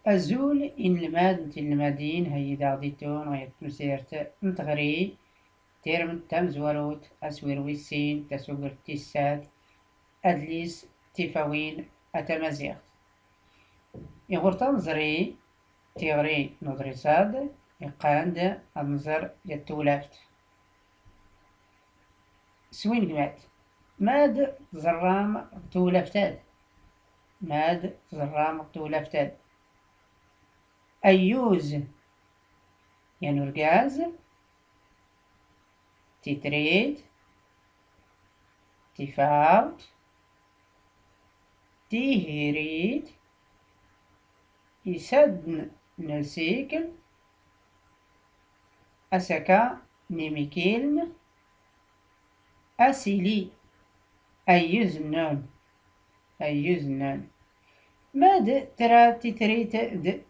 أزول إن الماد نتلمادين هيدا غديتون غير مسيرت نتغري تيرم تمزوروت أسوير ويسين تسوغر تيسات أدليس تيفاوين أتمازيغ يغورتان زري تيغري نضرساد يقاند أنظر يتولافت سوين قمات ماد زرام تولفتاد ماد زرام تولفتاد أيوز يعني الغاز تيتريد تيفاوت تيهيريد يسدن نسيكل أسكا نيميكيلن أسيلي أيزنون ماد ترى تيتريت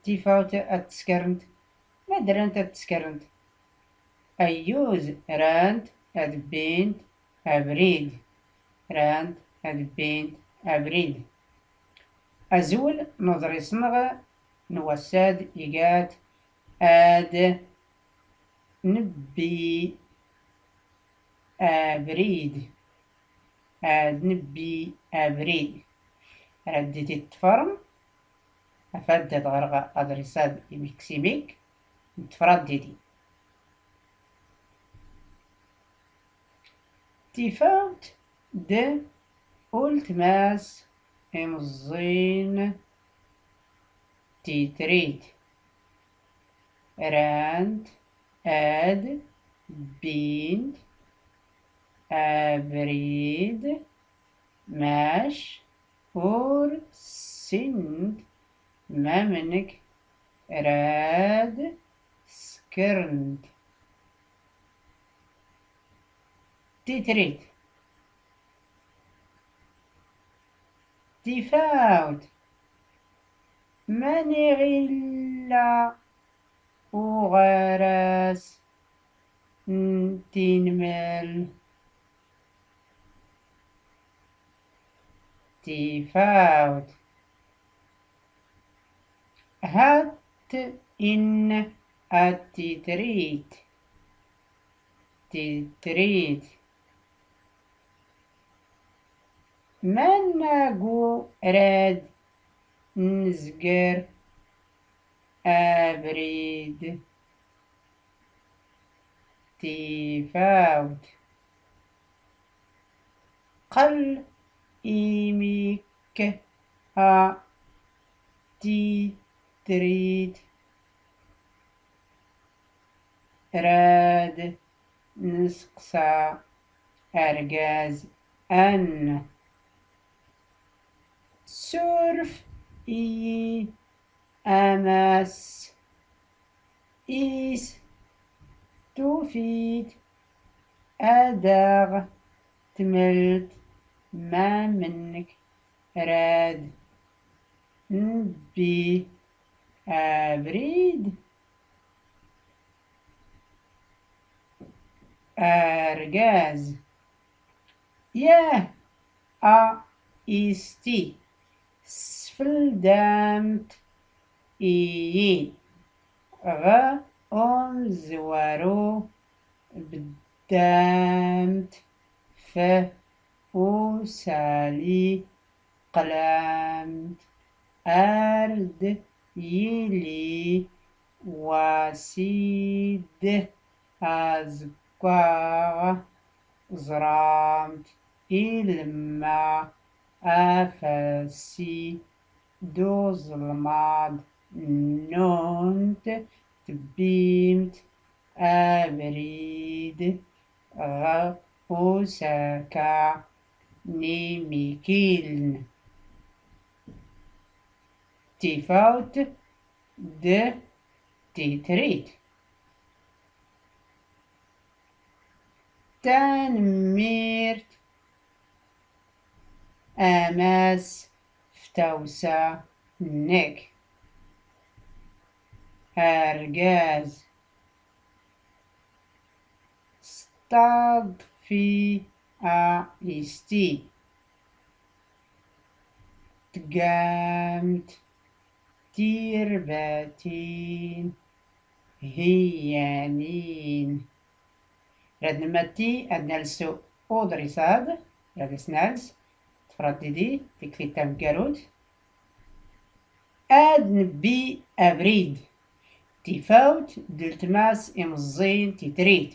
تيفاوت أتسكرنت ما درنت أتسكرنت أيوز راند أدبينت أبريد راند أدبينت أبريد أزول نظري صنغ نوساد إيجات آد نبي أبريد آد نبي أبريد رديت التفرم أفدد غرغة أدرساد إمكسيميك نتفرددي تيفاوت د قلت ماس امزين تيتريد راند آد بيند أبريد ماش اور سند ممنك راد سكرند تيتريد تيفاوت ماني غلا وغراس تنمل تيفاوت هات إن التتريد تتريد مناقو راد نزقر أبريد تيفاوت قل إيميك تريد راد نسقسى أرجاز أن سورف إي أماس إيس توفيد أداغ تملت ما منك راد نبي أبريد أرجاز يا إستي سفل دامت إي غ أنزورو بدامت ف وسالي قلامت أرد يلي وسيد أزقاغ زرامت إلما أفسي دو ظلمات نونت تبيمت أبريد غوساكا نيميكيلن تيفاوت د تيتريت تنميرت أماس فتوسا نك أرجاز استضفي إستي تقامت تيرباتين هيانين. راد نمتي أدنا لسو أودريساد راد سنالس تفرد دي تكليتا مكاروت أد نبي أبريد تيفاوت دلتماس إمزين تيتريد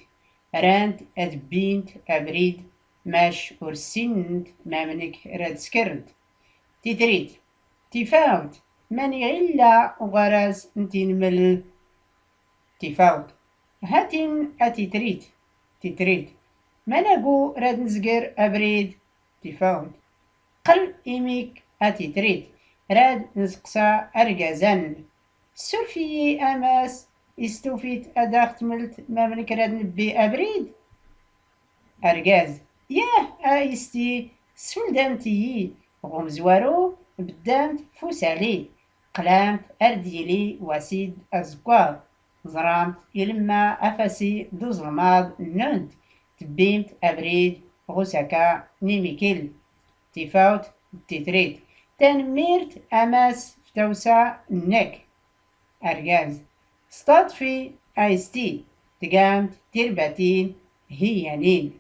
راند أدبينت أبريد ماش ورسنت مامنك راد سكرد تيتريد تيفاوت ماني غلا وغراز نتنمل تيفاوت هاتين أتيتريد تيتريد ماناقو راد نزقر أبريد تيفاوت قل إيميك أتيتريد راد نسقسا أرقازان سورفيي أماس استوفيت أداخت ملت مامنك راد نبي أبريد أرقاز ياه آيستي سولدامتي غمزوارو بدامت فوسالي قلامت أرديلي وسيد أزكوار زرامت إلما أفاسي دوز الماض نونت تبيمت أبريد غسكا نيميكيل تيفاوت تيتريت تنميرت أماس فتوسا نك أرجاز ستطفي آيستي تقامت تربتين هيانين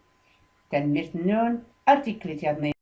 تنميرت النون أرتيكلت يضني